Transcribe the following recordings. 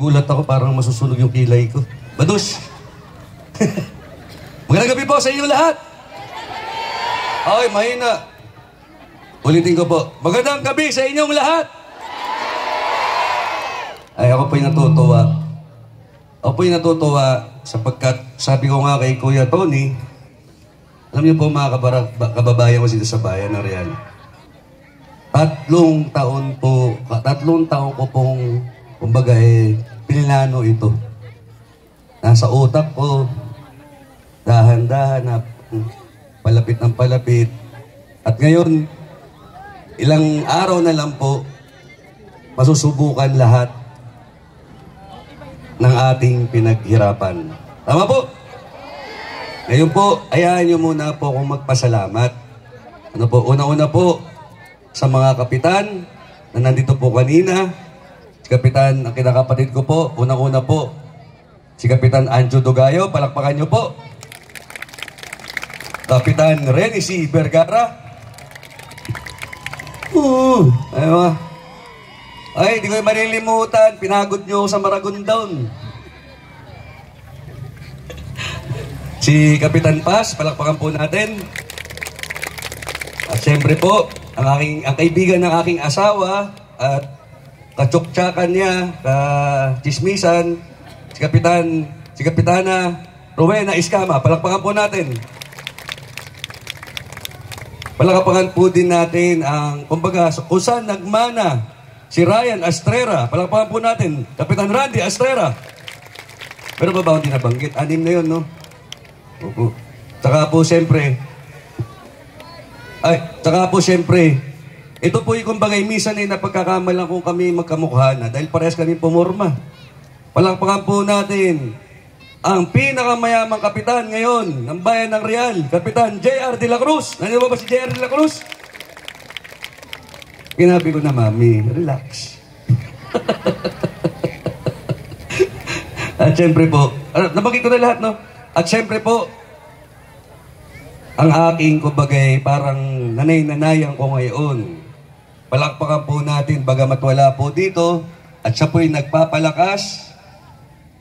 Gulat ako, parang masusunog yung kilay ko. Badus! Magandang gabi po sa inyo lahat! Okay, mahina. Ulitin ko po. Magandang gabi sa inyong lahat! Ay, ako po'y natutuwa. Ako po'y natutuwa sapagkat sabi ko nga kay Kuya Tony, alam niyo po mga kababayan ko dito sa bayan ng Real. 3 taon ko pong, kumbaga pinilano ito. Nasa utak ko, dahan-dahan na palapit ng palapit. At ngayon, ilang araw na lang po, masusubukan lahat ng ating pinaghirapan. Tama po? Ngayon po, ayahan niyo muna po akong magpasalamat. Ano po? Una-una po sa mga kapitan na nandito po kanina. Si Kapitan, ang kinakapatid ko po, unang-una po, si Kapitan Anjo Dugayo, palakpakan niyo po. Kapitan Renny C. Vergara. Ay, di ko malilimutan, pinagod niyo sa Maragondon. Si Kapitan Paz, palakpakan po natin. At siyempre po, ang kaibigan ng aking asawa at katsuktsyakan niya, chismisan, si Kapitana Rowena Iskama. Palakpakan po natin. Palakpakan po din natin ang, kumbaga, kung saan nagmana si Ryan Astrera. Palakpakan po natin. Kapitan Randy Astrera. Pero ba hindi nabanggit? 6 na yun, no? Opo. Tsaka po siyempre, ito po yung kumbagay, minsan napagkakamalan kung kami magkamukha na dahil parehas kami pumorma. Palakpakan po natin ang pinakamayamang kapitan ngayon ng bayan ng Real, Kapitan J.R. De La Cruz. Nandiyan ba si J.R. De La Cruz? Kinabi ko na, Mami, relax. At siyempre po, nabagay ko na lahat, no? At siyempre po, ang aking kumbagay parang nanay-nanayan ko ngayon. Palakpakan po natin, bagamat wala po dito, at siya po'y nagpapalakas,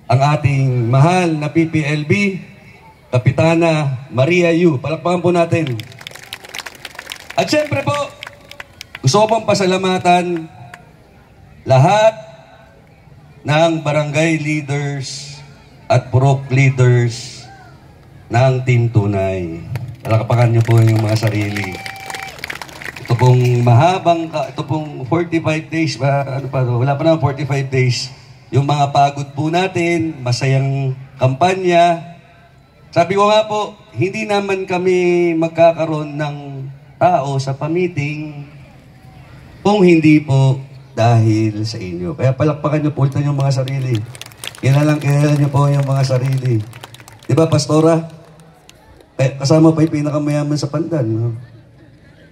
ang ating mahal na PPLB, Kapitana Maria Yu. Palakpakan po natin. At siyempre po, gusto ko pong pasalamatan lahat ng barangay leaders at purok leaders ng Team Tunay. Palakpakan niyo po yung mga sarili. Ito pong ito pong 45 days, wala pa naman 45 days. Yung mga pagod po natin, masayang kampanya. Sabi ko nga po, hindi naman kami magkakaroon ng tao sa pamiting kung hindi po dahil sa inyo. Kaya palakpakan niyo po yung mga sarili. Kinalang niyo po yung mga sarili. Di ba, Pastora? Kasama pa yung pinakamayaman sa Pandan. No?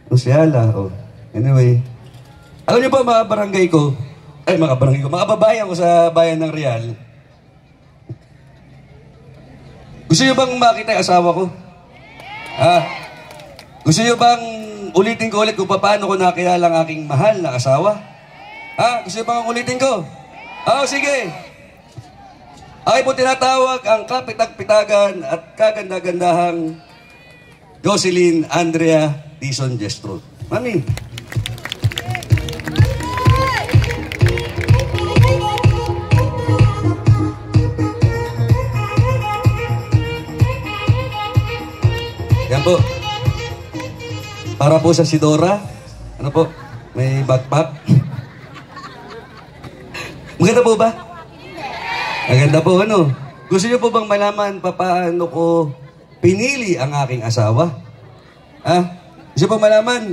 Luciala. Oh. Anyway. Alam niyo po, mga kababayan ko sa bayan ng Real. Gusto niyo bang makita yung asawa ko? Gusto niyo bang ulitin ko ulit kung paano ko nakilala ang aking mahal na asawa? Gusto niyo bang ulitin ko? Sige. Ay po tinatawag ang kapitag-pitagan at kaganda-gandahang Jocelyn Andrea Dizon Jestro. Mami. Yan po. Para po sa Sidora. Ano po? May backpack. Maganda po ba? Maganda po, ano? Gusto niyo po bang malaman paano ko pinili ang aking asawa? Gusto niyo po malaman?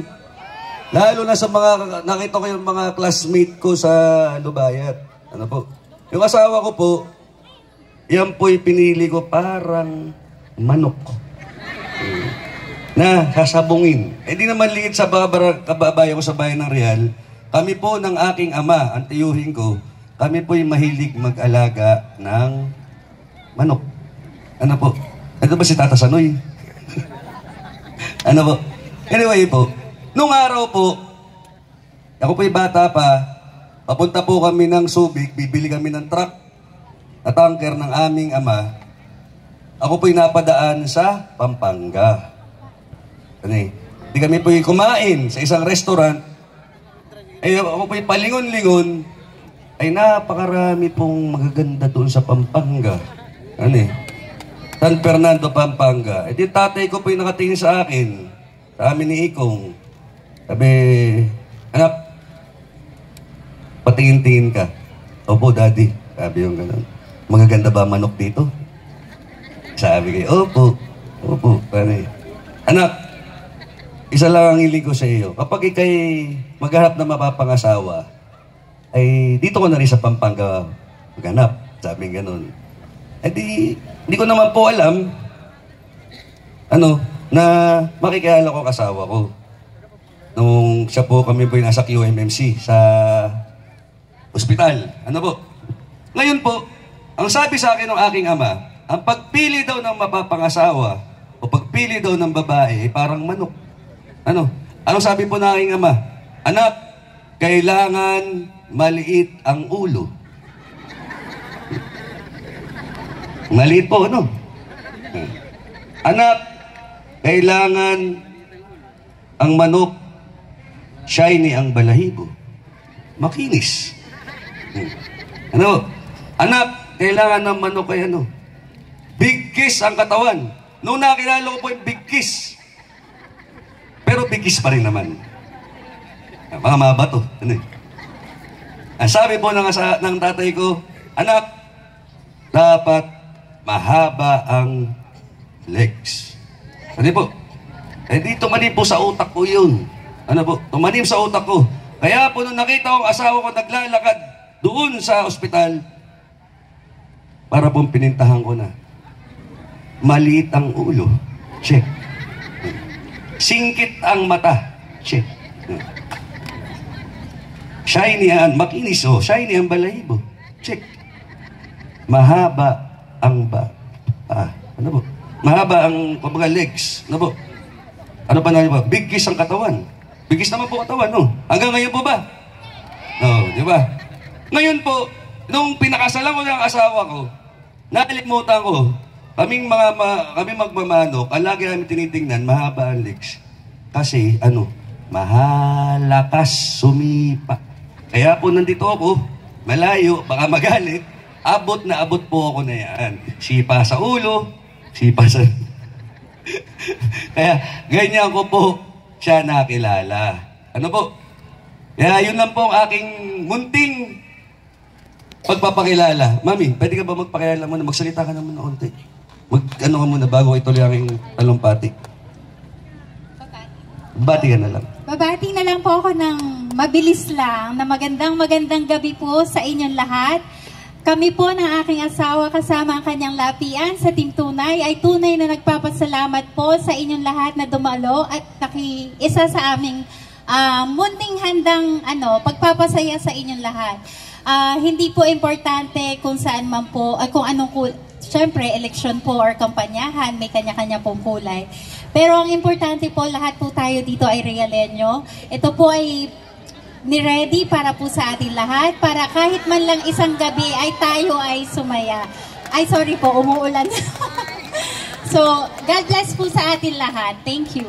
Lalo na sa mga, nakita ko yung mga classmate ko sa Lubayat. Ano po? Yung asawa ko po, yan po'y pinili ko parang manok. Na sasabungin. Hindi naman liit sa kababayan ko sa bayan ng Real. Kami po ng aking ama, ang tiyuhin ko, kami po'y mahilig mag-alaga ng manok. Ano po? Ito ba si Tata Sanoy? Ano po? Anyway po, nung araw po, ako po'y bata pa, papunta po kami ng Subic, bibili kami ng truck. na tanker ng aming ama, ako po'y napadaan sa Pampanga. Di kami po'y kumain sa isang restaurant. Ay ako po'y palingon-lingon. Ay napakarami pong magaganda doon sa Pampanga. San Fernando, Pampanga. Di tatay ko po'y nakatingin sa akin. Sa amin ni Ikong. Sabi, anak, patingin-tingin ka. Opo, daddy. Sabi yung gano'n. Magaganda ba manok dito? Sabi kayo, opo. Anak, isa lang ang hiling ko sa iyo. Kapag ikay maghanap na mapapangasawa, ay dito ko na rin sa Pampanga maghanap. Sabi gano'n. Di ko naman po alam, na makikilala ko kasawa ko. Nung siya po, kami po yung nasa QMMC sa ospital. Ngayon po, ang sabi sa akin ng aking ama, ang pagpili daw ng mapapangasawa o pagpili daw ng babae ay parang manok. Ano sabi po ng aking ama? Anak, kailangan maliit ang ulo. Maliit po, Anak, kailangan ang manok shiny ang balahibo. Makinis. Anak, kailangan ng manok ay big kiss ang katawan. Noong nakilala ko po yung big kiss. Pero big kiss pa rin naman. Mga mabato. Ang sabi po ng tatay ko, anak, dapat mahaba ang legs. Po? Dito mali po sa utak ko yun. Tumanim sa utak ko. Kaya po nung nakita ko ang asawa ko naglalakad doon sa ospital, para pong pinintahan ko na. Maliit ang ulo. Check. Singkit ang mata. Check. Shiny ang makinis. Shiny ang balahibo. Check. Mahaba ang mahaba ang legs. Ano pa na ba? Big kiss ang katawan. Big kiss naman po katawan, Hanggang ngayon po ba? Di ba? Ngayon po, nung pinakasalan ko ng asawa ko, nalimutan ko, kami magmamanok, ang lagi namin tinitingnan, mahaba ang legs. Kasi, mahalakas sumipa. Kaya po nandito ako, malayo, baka magalit, abot po ako na yan. Sipa sa ulo, sipa sa... Kaya, ganyan ko po siya nakilala. Kaya yun lang po ang aking munting pagpapakilala. Mami, pwede ka ba magpakilala muna? Magsalita ka naman na unti. Ka muna bago ituloy ang aking talumpati. Babati ka na lang. Babati na lang po ako ng mabilis lang na magandang gabi po sa inyong lahat. Kami po ng aking asawa kasama ang kanyang lapian sa Team Tunay ay tunay na nagpapasalamat po sa inyong lahat na dumalo at nakiisa sa aming munting handang pagpapasaya sa inyong lahat. Hindi po importante kung saan man po, kung anong siyempre, eleksyon po or kampanyahan, may kanya-kanya pong kulay. Pero ang importante po, lahat po tayo dito ay Realenyo. Ito po ay ni-ready para po sa atin lahat, para kahit man lang isang gabi ay tayo ay sumaya. Ay, sorry po, umuulan. So, God bless po sa atin lahat. Thank you.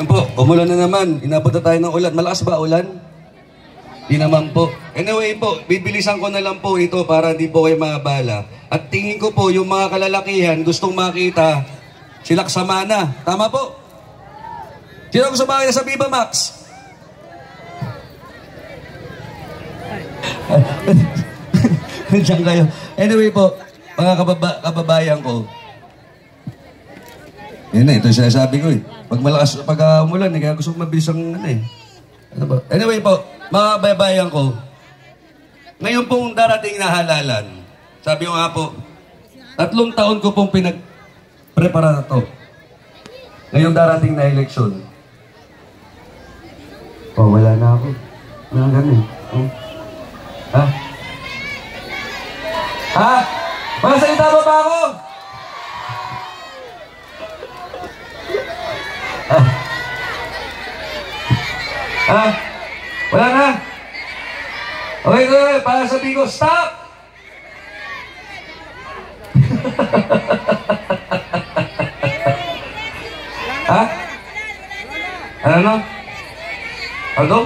Yan po, umulan na naman. Inabot na tayo ng ulan. Malakas ba ulan? Di naman po. Anyway po, bibilisan ko na lang po ito para di po kayo maabala. At tingin ko po, yung mga kalalakihan gustong makita si Laksamana. Tama po? Sino gusto makita sa Viva Max? Diyan kayo. Anyway po, mga kababayan ko. Yan na, ito yung sinasabi ko eh. Pag umulan, kaya gusto ko mabilis ang Anyway po, mga kababayan ko, ngayon pong darating na halalan, sabi ko nga po, 3 taon ko pong pinag-prepara na to. Ngayong darating na eleksyon. Wala na ako. Wala ganun. Ha? Masalita mo ba ako? Wala na? Okay, para sabihin ko, stop! Ha? Ano? Ano?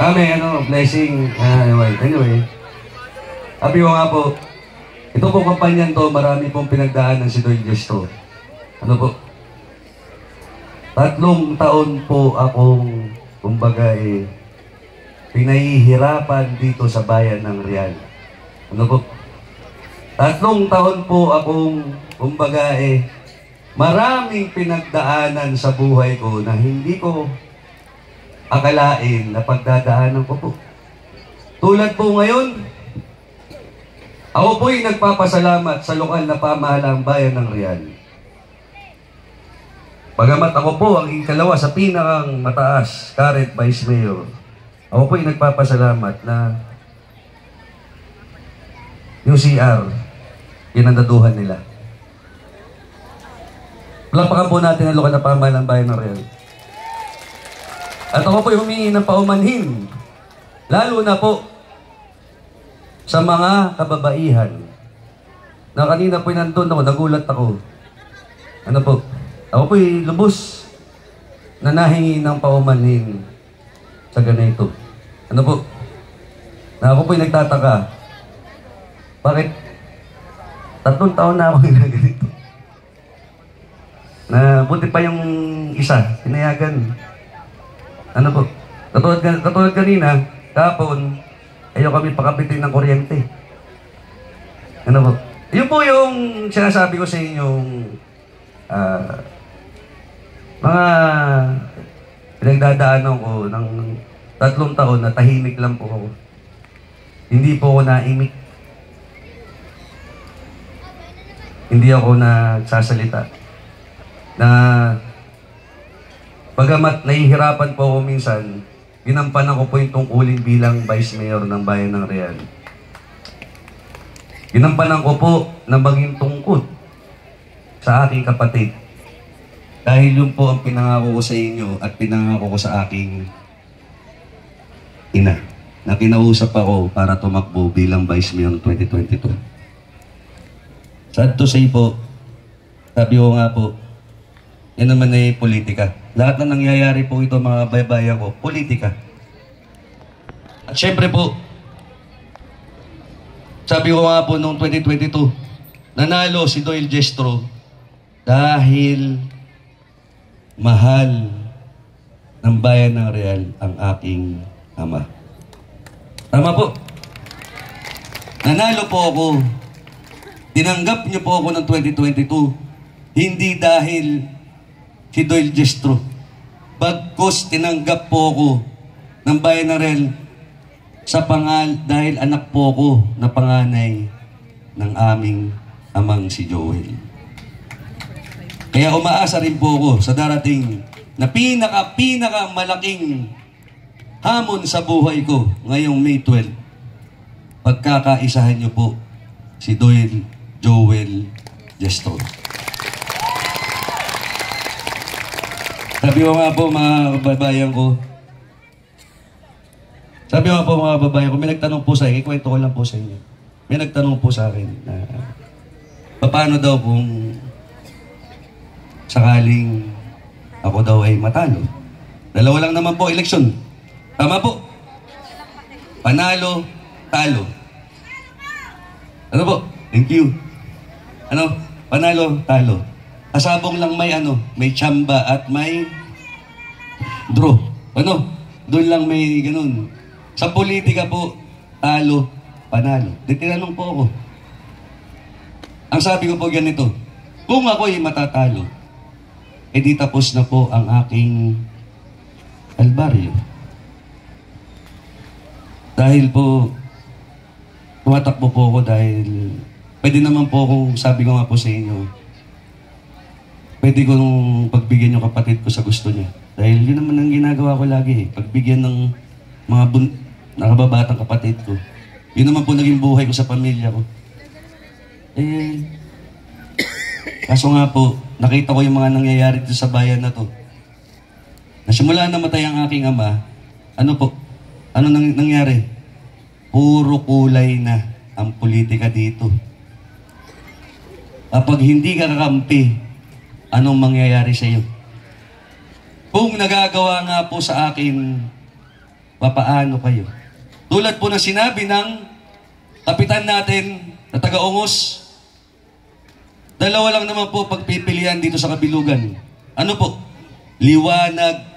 May blessing. Anyway. Sabi ko nga po, ito po kampanyan to, marami pong pinagdaanan si Doy Gesto. Ano po? 3 taon po akong, kumbaga pinahihirapan dito sa bayan ng Real. Ano po? 3 taon po akong, kumbaga maraming pinagdaanan sa buhay ko na hindi ko akalain na pagdadaanan ko po. Tulad po ngayon, ako po'y nagpapasalamat sa lokal na pamahalang bayan ng Real. Bagamat ako po ang ikalawa sa pinakang mataas, current Vice Mayor, ako po'y nagpapasalamat na yung CR, pinandaduhan nila. Palakpakan po natin ang lokal na pamahalang bayan ng Real. At ako po'y humingi ng paumanhin, lalo na po sa mga kababaihan na kanina po'y nandun ako, nagulat ako. Ano po? Ako po'y lubos na nahingi ng paumanhin sa ganito. Ano po? Na ako po'y nagtataka. Bakit? 3 taon na ako na ganito. Na buti pa yung isa, pinayagan. Ano po? Katulad kanina, kahapon, ayaw kami pakapitin ng kuryente. Ano po? Yun po yung sinasabi ko sa inyong mga pinagdadaanan ko ng 3 taon na tahimik lang po ako. Hindi po ako naimik. Hindi ako nagsasalita. Na bagamat nahihirapan po ako minsan, ginampanan ko po yung tungkulin bilang Vice Mayor ng Bayan ng Real. Ginampanan ko po na maging tungkod sa aking kapatid. Dahil yun po ang pinangako ko sa inyo at pinangako ko sa aking ina na kinausap ako para tumakbo bilang Vice Mayor 2022. Sad to say po, sabi ko nga po, yan naman ay politika. Lahat na nangyayari po ito mga babayan ko, politika. At syempre po, sabi ko nga po noong 2022, nanalo si Doyle Gestro dahil mahal ng bayan ng Real ang aking ama. Tama po. Nanalo po ako. Tinanggap niyo po ako ng 2022. Hindi dahil si Doyle Gestro. Bagkus tinanggap po ako ng bayan ng Real dahil anak po ako na panganay ng aming amang si Joel. Kaya umaasa rin po ako sa darating na pinaka malaking hamon sa buhay ko ngayong May 12. Pagkakaisahan niyo po si Doyle Joel Gestro. Sabi ko nga po mga kababayan ko, may nagtanong po sa akin, ikwento ko lang po sa inyo. May nagtanong po sa akin na paano daw kung sakaling ako daw ay matalo. Dalawa lang naman po eleksyon. Tama po. Panalo, talo. Ano po? Thank you. Ano? Panalo, talo. Kasabong lang may tsamba at may draw. Ano? Doon lang may ganun. Sa politika po, talo, panalo. Di tinanong po ako. Ang sabi ko po ganito, kung ako'y matatalo, di tapos na po ang aking albaryo. Dahil po, tumatakbo po ako dahil pwede naman po akong, sabi ko nga po sa inyo, pwede kong pagbigyan yung kapatid ko sa gusto niya. Dahil yun naman ang ginagawa ko lagi pagbigyan ng mga nakababatang kapatid ko. Yun naman po naging buhay ko sa pamilya ko. Kaso nga po, nakita ko yung mga nangyayari dito sa bayan na to. Nasimula namatay ang aking ama, ano po? Ano nangyari? Puro kulay na. ang politika dito. Kapag hindi ka kakampi, anong mangyayari sa iyo? Kung nagagawa nga po sa akin, papaano kayo? Tulad po ng sinabi ng kapitan natin na taga-Ungos, dalawa lang naman po pagpipilian dito sa Kabilugan. Ano po? Liwanag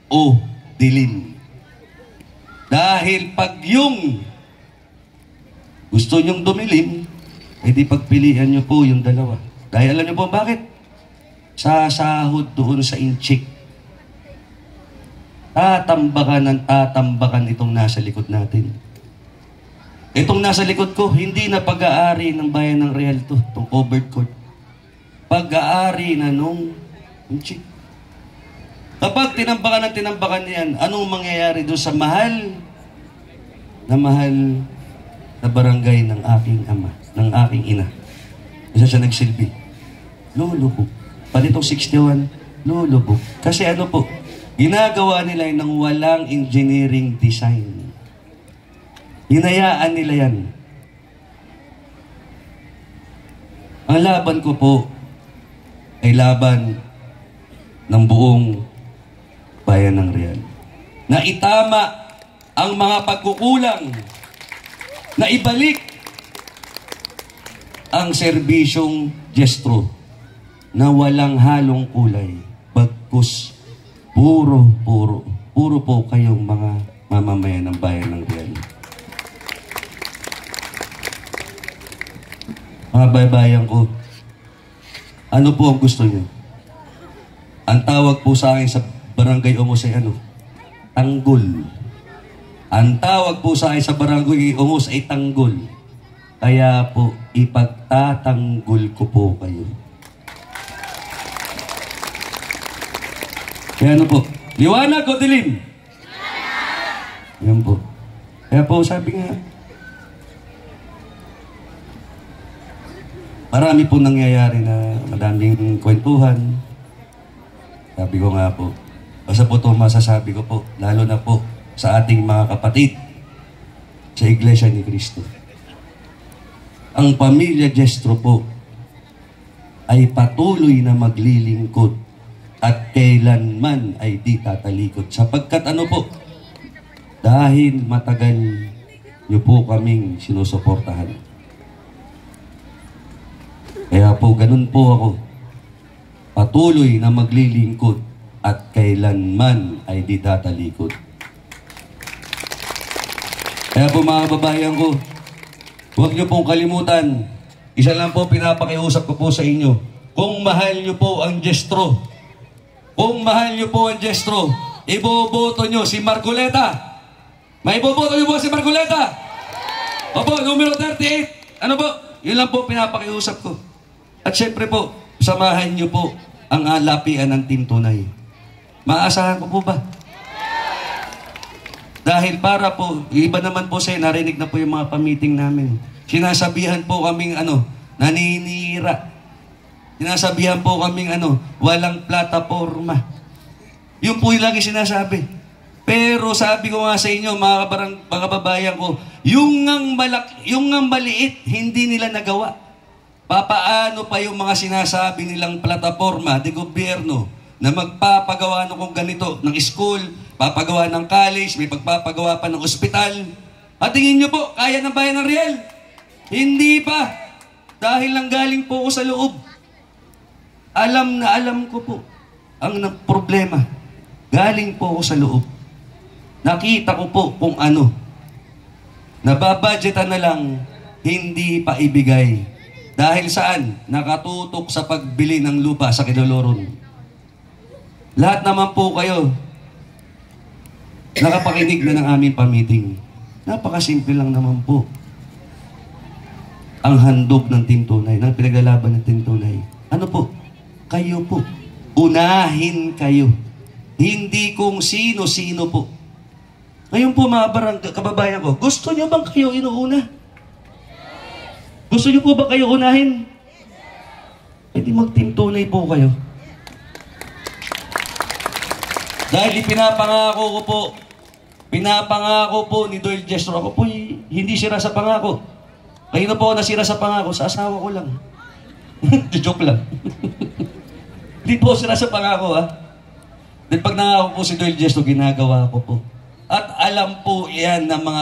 o dilim. Dahil pag yung gusto nyong dumilim, edi pagpilian nyo po yung dalawa. Dahil alam nyo po bakit? Sasahod doon sa inchik. Tatambakan itong nasa likod natin. Itong nasa likod ko, hindi na pag-aari ng bayan ng Real to, itong covered court. Pag-aari na nung inchik. Kapag tinambakan niyan, anong mangyayari doon sa mahal na barangay ng aking ama, ng aking ina? Isa siya nagsilbi. Lulubog. Palitong 61, lulubog. Kasi ano po, ginagawa nila ng walang engineering design. Hinayaan nila yan. Ang laban ko po ay laban ng buong bayan ng Real. Na itama ang mga pagkukulang, na ibalik ang serbisyong jestro na walang halong kulay, bagkus puro po kayong mga mamamayan ng bayan ng Real. Mga babayan ko, ano po ang gusto niyo? Ang tawag po sa akin sa Barangay Ungos ay ano? Tanggol. Ang tawag po sa akin sa Barangay Ungos ay tanggol. Kaya po, ipagtatanggol ko po kayo. Kaya ano po? Liwanag o dilim? Yan po. Kaya po, sabi nga, marami po nangyayari na madaming kwentuhan. Sabi ko nga po, basta po ito masasabi ko po, lalo na po sa ating mga kapatid sa Iglesia ni Cristo. Ang pamilya Jestro po ay patuloy na maglilingkod at kailanman ay di tatalikod. Sapagkat ano po, dahil matagal niyo po kaming sinusuportahan. Kaya po, ganun po ako. Patuloy na maglilingkod at kailanman ay di tatalikod. Kaya po mga kababayan ko, huwag niyo pong kalimutan, isa lang po pinapakiusap ko po sa inyo, kung mahal niyo po ang Jestro, iboboto niyo si Marcoleta. May iboboto niyo po si Marcoleta? Opo, numero 38. Ano po? Yun lang po pinapakiusap ko. At syempre po, samahan niyo po ang alapian ng Team Tunay. Maasahan ko po ba? Dahil para po, iba naman po sa'yo, narinig na po yung mga pamiting namin. Sinasabihan po kaming naninira. Sinasabihan po kaming walang plataforma. Yun po yung lagi sinasabi. Pero sabi ko nga sa inyo, mga kababayan ko, yung ngang maliit, hindi nila nagawa. Papaano pa yung mga sinasabi nilang plataforma de gobyerno na magpapagawa kung ganito ng school, papagawa ng college, may pagpapagawa pa ng ospital. At tingin nyo po, kaya ng bayan ng Real? Hindi pa. Dahil lang galing po ko sa loob. Alam na alam ko po ang problema. Galing po ako sa loob. Nakita ko po kung ano. Nababudgetan na lang, hindi pa ibigay. Dahil saan? Nakatutok sa pagbili ng lupa sa Kiloloron. Lahat naman po kayo, nakapakinig na ng aming pamiting. Napakasimple lang naman po. Ang handog ng Team Tunay, ng pinaglalaban ng Team Tunay. Ano po? Kayo po. Unahin kayo. Hindi kung sino-sino po. Ngayon po mga kababayan ko, gusto nyo bang kayo inuuna? Gusto nyo po ba kayo unahin? E di mag-Team Tunay po kayo. Dahil pinapangako ko po ni Doyle Jestro, ako po hindi sira sa pangako. Kayo na po nasira sa pangako, sa asawa ko lang. Joke lang. Hindi po sira sa pangako, ha? Then pag nangako po si Doyle Gesto, ginagawa ko po. At alam po yan ng mga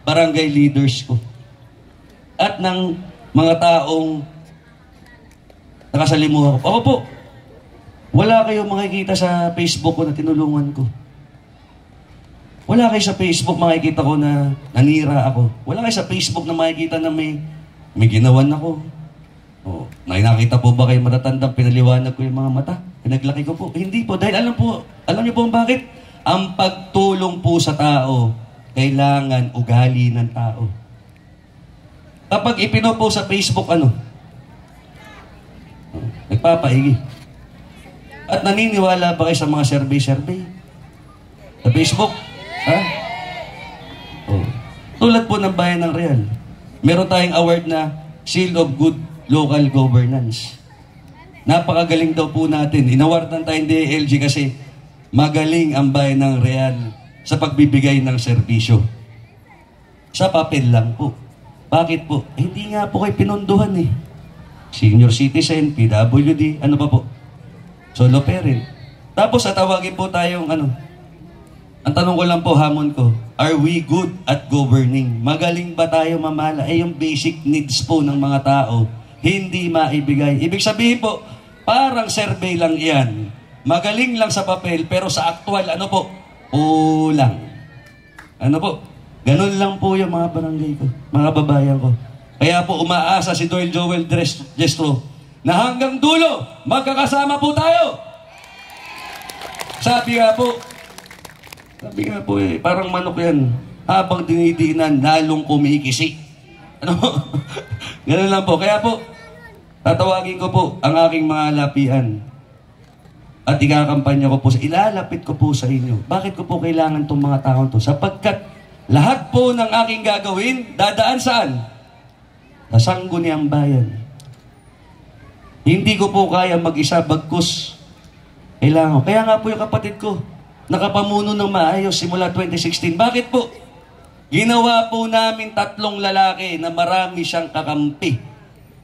barangay leaders ko. At ng mga taong nakasalimuha ko. Ako po, wala kayong makikita sa Facebook ko na tinulungan ko. Wala kayo sa Facebook makikita ko na nanira ako. Wala kayo sa Facebook na makikita na may ginawan ako. Oh, nakita po ba kayo matatandang pinaliwanag ko yung mga mata? Pinaglaki ko po. Hindi po. Dahil alam niyo po bakit? Ang pagtulong po sa tao, kailangan ugali ng tao. Kapag ipinopo sa Facebook, nagpapaigi. At naniniwala ba kayo sa mga survey? Sa Facebook? Ha? Oh. Tulad po ng Bayan ng Real. Meron tayong award na Seal of Good Local Governance. Napakagaling daw po natin. Inawardan tayong DLG kasi magaling ang Bayan ng Real sa pagbibigay ng serbisyo. Sa papel lang po. Bakit po? Hindi nga po kayo pinondohan eh. Senior citizen, PWD, ano pa po? Solo parent. Tapos tatawagin po tayong ang tanong ko lang po, hamon ko, are we good at governing? Magaling ba tayo mamala? Yung basic needs po ng mga tao, hindi maibigay. Ibig sabihin po, parang survey lang yan. Magaling lang sa papel, pero sa actual, kulang. Ganun lang po yung mga barangay ko, mga babayan ko. Kaya po umaasa si Doyle Joel Gesto na hanggang dulo, magkakasama po tayo. Sabi nga po parang manok yan. Habang dinidiinan, lalong kumikisi. Ganun lang po. Kaya po, tatawagin ko po ang aking mga lapian. At ikakampanya ko po ilalapit ko po sa inyo. Bakit ko po kailangan itong mga taon to? Sapagkat lahat po ng aking gagawin, dadaan saan? Sa sangguniang bayan. Hindi ko po kaya mag-isa bagkus. Kailangan. Kaya nga po yung kapatid ko, nakapamuno ng maayos simula 2016. Bakit po? Ginawa po namin 3 lalaki na marami siyang kakampi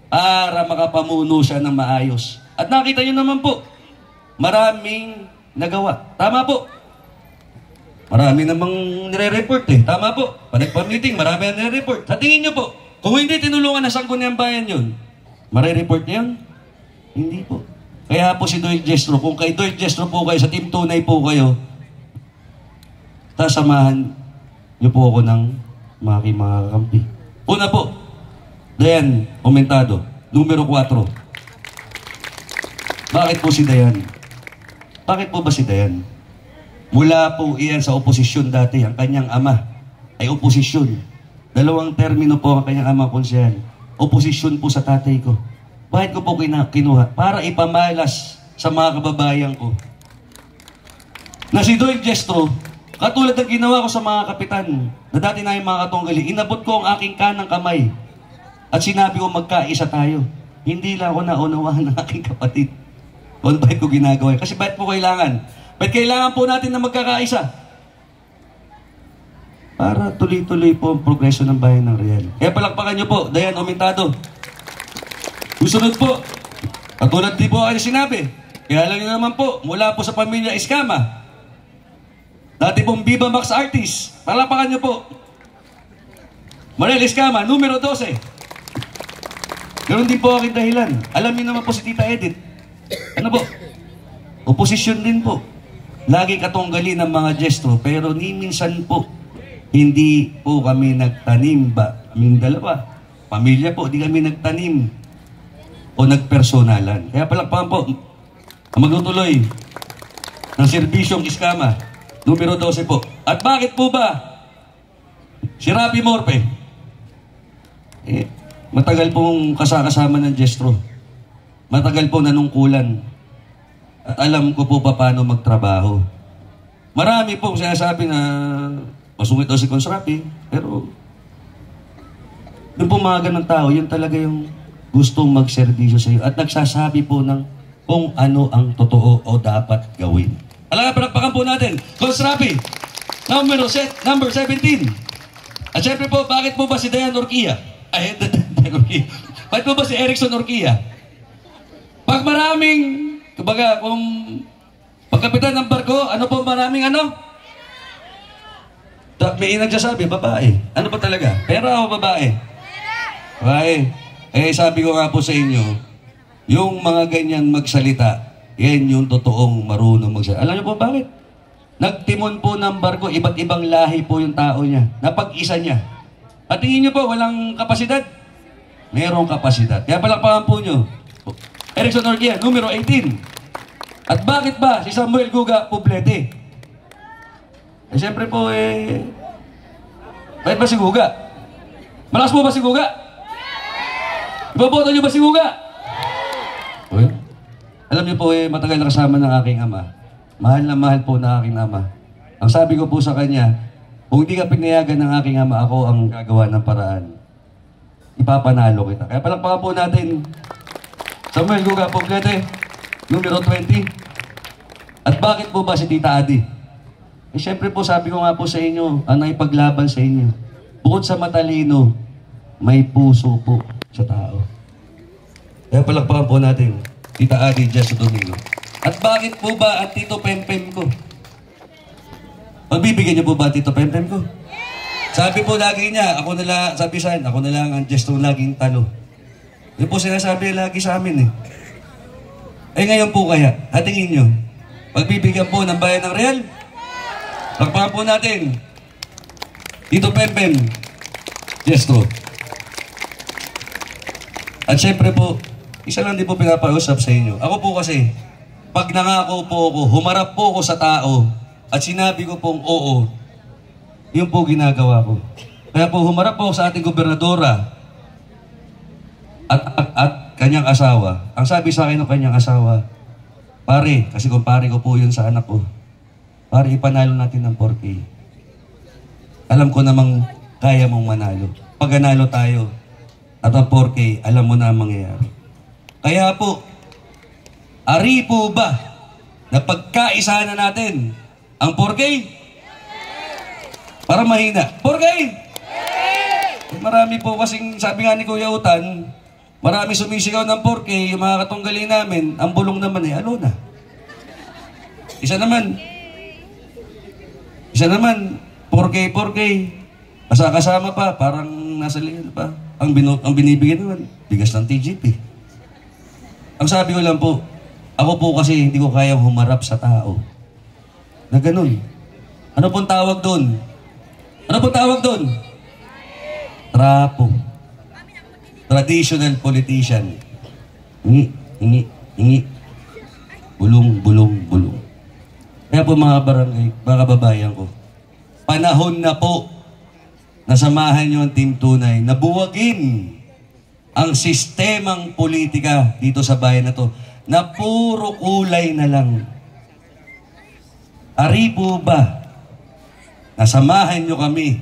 para makapamuno siya ng maayos. At nakita niyo naman po, maraming nagawa. Tama po. Marami namang nire-report eh. Tama po. Panagpa-meeting, marami ang nire-report. Sa tingin niyo po, kung hindi tinulungan na Sangguniang Bayan yun, marire-report niya yun? Hindi po. Kaya po si Doyle Gesto, kung kay Doyle Gesto po kayo, sa Team Tunay po kayo, sasamahan niyo po ako ng mga kakampi. Una po, Dayan Aumentado, numero 4. Bakit po si Dayan? Bakit po ba si Dayan? Mula po iyan sa oposisyon dati, ang kanyang ama ay oposisyon. 2 termino po ang kanyang ama konsehal. Oposisyon po sa tatay ko. Bakit ko po kinuha? Para ipamalas sa mga kababayan ko. Na si Doyle Gesto, katulad ng ginawa ko sa mga kapitan, na dati na yung mga katunggali, inabot ko ang aking kanang kamay at sinabi ko magkaisa tayo. Hindi lang ako naunawahan ng aking kapatid. Kung bakit ko ginagawa? Kasi bakit po kailangan? Bakit kailangan po natin na magkakaisa? Para tuloy-tuloy po ang progresyo ng Bayan ng Real. Kaya palakpakan nyo po, Dayan Aumentado. Susunod po, katulad di po kayo sinabi, kaya lang nyo naman po, mula po sa pamilya Iskama, dati pong Viva Max Artist, palakpakan nyo po. Mariel Iskama, numero 12. Ganun din po aking dahilan. Alam niyo naman po si Tita Edith. Ano po? Oposisyon din po. Lagi katunggali ng mga Gesto, pero ni minsan po, hindi po kami nagtanim ba? Kaming dalawa. Pamilya po, di kami nagtanim o nagpersonalan. Kaya palakpakan po, ang magtutuloy ng serbisyong Iskama, numero 12 po. At bakit po ba si Rapi Morpe? Matagal pong kasama ng Gesto. Matagal po nanungkulan. At alam ko po paano magtrabaho. Marami pong sinasabi na masungit daw si Consrapi, pero yung po mga ganang tao, yun talaga yung gustong magserbisyo sa iyo at nagsasabi po ng kung ano ang totoo o dapat gawin. Alaga, palakpakan po natin, Consrapi, number 17. At syempre po, bakit po ba si Dayan Orquilla? Ay, Bakit po ba si Erickson Orquia? Pag maraming, kumbaga, kung pagkapitan ng barko, ano po maraming ano? May nagsasabi, babae. Ano pa talaga? Pera o babae? Babae. Sabi ko nga po sa inyo, yung mga ganyan magsalita, yan yung totoong marunong magsalita. Alam niyo po bakit? Nagtimon po ng barko, iba't ibang lahi po yung tao niya. Napag-isa niya. At tingin niyo po, walang kapasidad? Merong kapasidad. Kaya palakpakan po niyo. Erickson Orquia, numero 18. At bakit ba si Samuel Guga Poblete? Siyempre po bakit ba si Guga? Malakas po ba si Guga? Ibaboto niyo ba si Guga? Alam niyo po matagal na kasama ng aking ama. Mahal na mahal po na aking ama. Ang sabi ko po sa kanya, kung hindi ka pinayagan ng aking ama, ako ang gagawa ng paraan. Ipapanalo kita. Kaya palakpakan po natin Samuel Guga Poblete, numero 20. At bakit po ba si Tita Adi? Siyempre po sabi ko nga po sa inyo, ang naipaglaban sa inyo. Bukod sa matalino, may puso po sa tao. Kaya palakpakan po natin, Tita Adi Jess Domingo. At bakit po ba ang Tito Pempem ko? Magbibigyan niyo po ba Tito Pempem ko? Sabi po lagi niya, ako na lang ang Jess nung laging talo. Yun po sinasabi lagi sa amin ngayon po kaya, hatingin nyo, magbibigyan po ng bayan ng real? Pagpahan po natin, Tito Pempem, Gesto. At syempre po, isa lang din po pinapausap sa inyo. Ako po kasi, pag nangako po ako, humarap po ako sa tao, at sinabi ko pong oo, yun po ginagawa ko. Kaya po humarap po sa ating gobernadora at kanyang asawa. Ang sabi sa akin ng kanyang asawa, pare, kasi kung pare ko po yun sa anak ko, pare, ipanalo natin ng 4K. Alam ko namang kaya mong manalo. Pag nanalo tayo at ang 4K, alam mo na ang mangyayari. Kaya po, ari po ba na pagkaisa na natin ang 4K? Para mahina. 4K! Marami po kasing, sabi nga ni Kuya Utan, marami sumisigaw ng 4K, yung mga katunggali namin, ang bulong naman ano na. Isa naman, 4K, kasama pa, parang nasa liyan pa. Ang binibigyan naman, bigas ng TGP. Ang sabi ko lang po, ako po kasi hindi ko kayang humarap sa tao. Na ganun. Ano pong tawag doon? Trapo. Traditional politician. Ingi. Bulong. Kaya po mga barangay, mga kababayan ko, panahon na po na samahan nyo ang Team Tunay na buwagin ang sistemang politika dito sa bayan na to na puro kulay na lang. Ari po ba na samahan nyo kami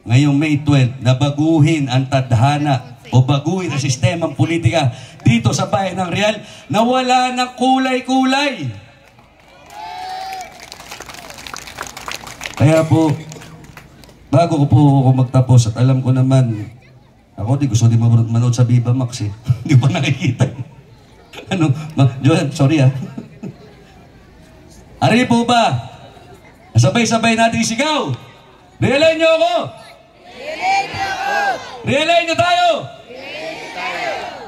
ngayong May 12 na baguhin ang tadhana o baguhin ang sistemang politika dito sa bayan ng Real na wala ng kulay-kulay. Kaya po, bago ko po ako magtapos at alam ko naman, ako di gusto din manood sa Viva Max Hindi pa nakikita. Joel, sorry Ari po ba? Sabay-sabay natin sigaw. Realign niyo ako! Realign niyo tayo!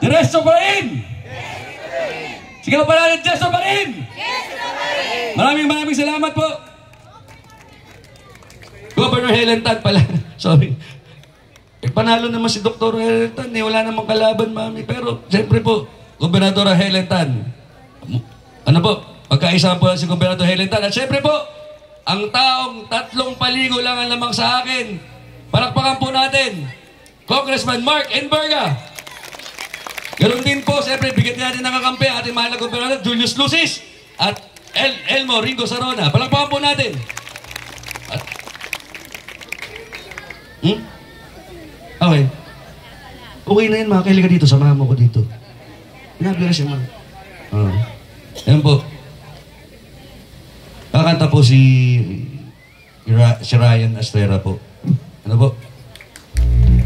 Diretso pa rin! Sigaw pa natin, Diretso pa rin! Maraming salamat po! Governor Helen Tan pala. Sorry. Panalo naman si Dr. Helen Tan. Wala namang kalaban, mami. Pero, siyempre po, Gobernadora Helen Tan. Ano po? Pagkaisa po si Gobernador Helen Tan. At siyempre po, ang taong 3 paligo lang ang lamang sa akin. Palakpakan po natin. Congressman Mark Enverga. Ganoon din po, siyempre, bigyan natin ng kakampi ang ating mahal na Gobernador Julius Lucis at Elmo Ringo Sarona. Palakpakan po natin. At okay. Okay na yun, mga kailangan dito. Samahan mo ko dito. Pinabira siya, mga. Ayan po. Kakanta po si Ryan Astrera po. Ano po?